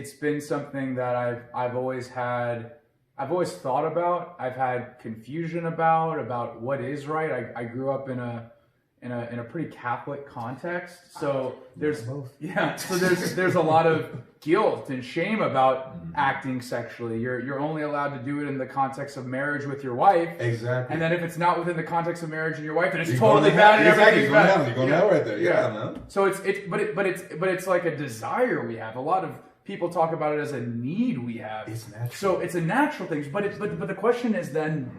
It's been something that I've always thought about. I've had confusion about what is right. I grew up in a pretty Catholic context, so there's a lot of guilt and shame about acting sexually. You're only allowed to do it in the context of marriage with your wife. Exactly. And then if it's not within the context of marriage and your wife, then it's totally bad and everything's bad. You're going down right there. Yeah, man. So it's like a desire we have. A lot of people talk about it as a need we have. It's natural. So it's a natural thing. But the question is then,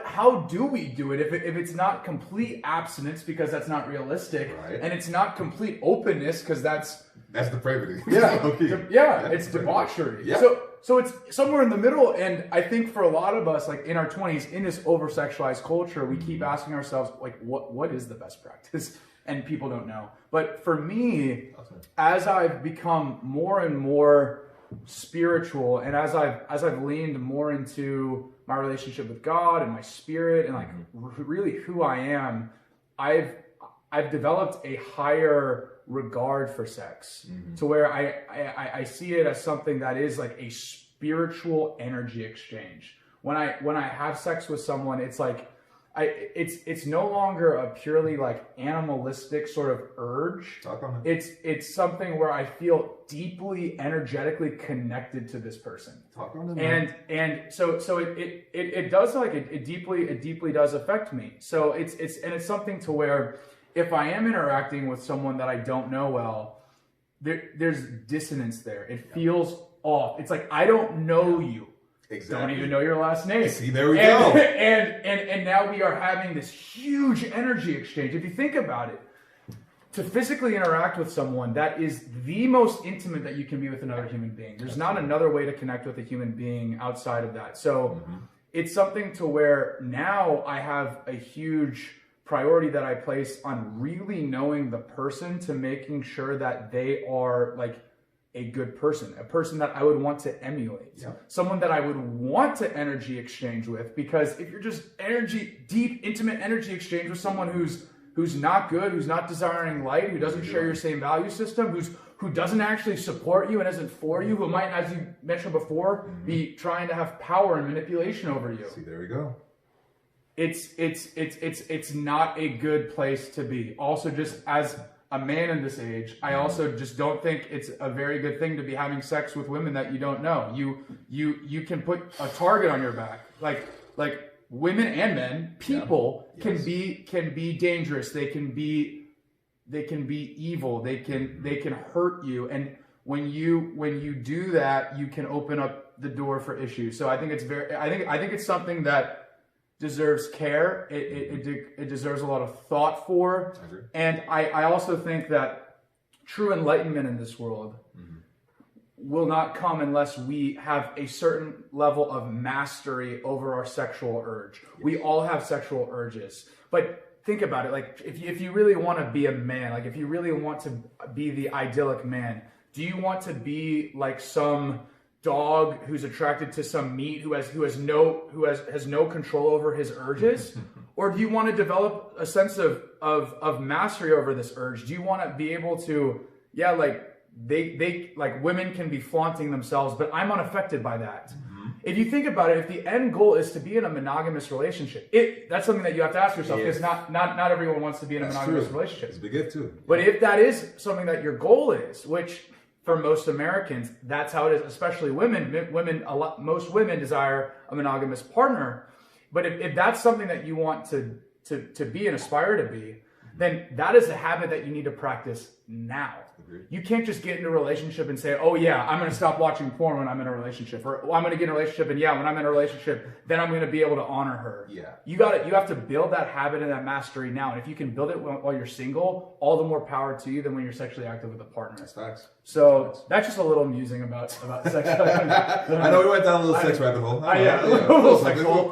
how do we do it if it's not complete abstinence, because that's not realistic, right, and it's not complete openness, because that's depravity. It's debauchery. Yeah. So it's somewhere in the middle. And I think for a lot of us, like in our 20s, in this over-sexualized culture, we keep asking ourselves, like, what is the best practice? And people don't know. But for me, as I've become more and more spiritual, and as I've leaned more into my relationship with God and my spirit and like really who I am, I've developed a higher regard for sex, to where I see it as something that is like a spiritual energy exchange. When I have sex with someone, it's like it's no longer a purely like animalistic sort of urge. Talk on it. It's something where I feel deeply energetically connected to this person. Talk on it. And so it does, like it deeply does affect me. So it's something to where if I am interacting with someone that I don't know well, there's dissonance there. It feels off. It's like, I don't know you. Exactly. Don't even know your last name. See, there we go. And now we are having this huge energy exchange. If you think about it, to physically interact with someone, that is the most intimate that you can be with another human being. There's not another way to connect with a human being outside of that. So it's something to where now I have a huge priority that I place on really knowing the person, to making sure that they are like a good person, a person that I would want to emulate, someone that I would want to energy exchange with. Because if you're just deep, intimate energy exchange with someone who's not good, who's not desiring light, who doesn't share your same value system, who doesn't actually support you and isn't for you, who might, as you mentioned before, be trying to have power and manipulation over you. See, there we go. It's not a good place to be. Also, just as a man in this age, I also just don't think it's a very good thing to be having sex with women that you don't know. You can put a target on your back. Like women and men, people can be dangerous. They can be evil. They can hurt you. And when you do that, you can open up the door for issues. So I think it's something that deserves care. It deserves a lot of thought for. I agree. And I also think that true enlightenment in this world will not come unless we have a certain level of mastery over our sexual urge. We all have sexual urges, but think about it. Like if you really want to be a man, like if you really want to be the idyllic man, do you want to be like some dog who's attracted to some meat, who has no control over his urges? Or do you want to develop a sense of mastery over this urge? Do you want to be able to, they like women can be flaunting themselves, but I'm unaffected by that. If you think about it, if the end goal is to be in a monogamous relationship, that's something that you have to ask yourself, because not everyone wants to be in a monogamous relationship. It's a big if too. But if that is something that your goal is, which for most Americans, that's how it is, especially women. Most women desire a monogamous partner. But if that's something that you want to be and aspire to be, then that is a habit that you need to practice now. You can't just get into a relationship and say, oh yeah, I'm going to stop watching porn when I'm in a relationship, or I'm going to get in a relationship, and when I'm in a relationship, then I'm going to be able to honor her. You have to build that habit and that mastery now. And if you can build it while you're single, all the more power to you than when you're sexually active with a partner. That's facts. So that's just a little musing about sex. I know we went down a little sex rabbit hole. A little sex hole.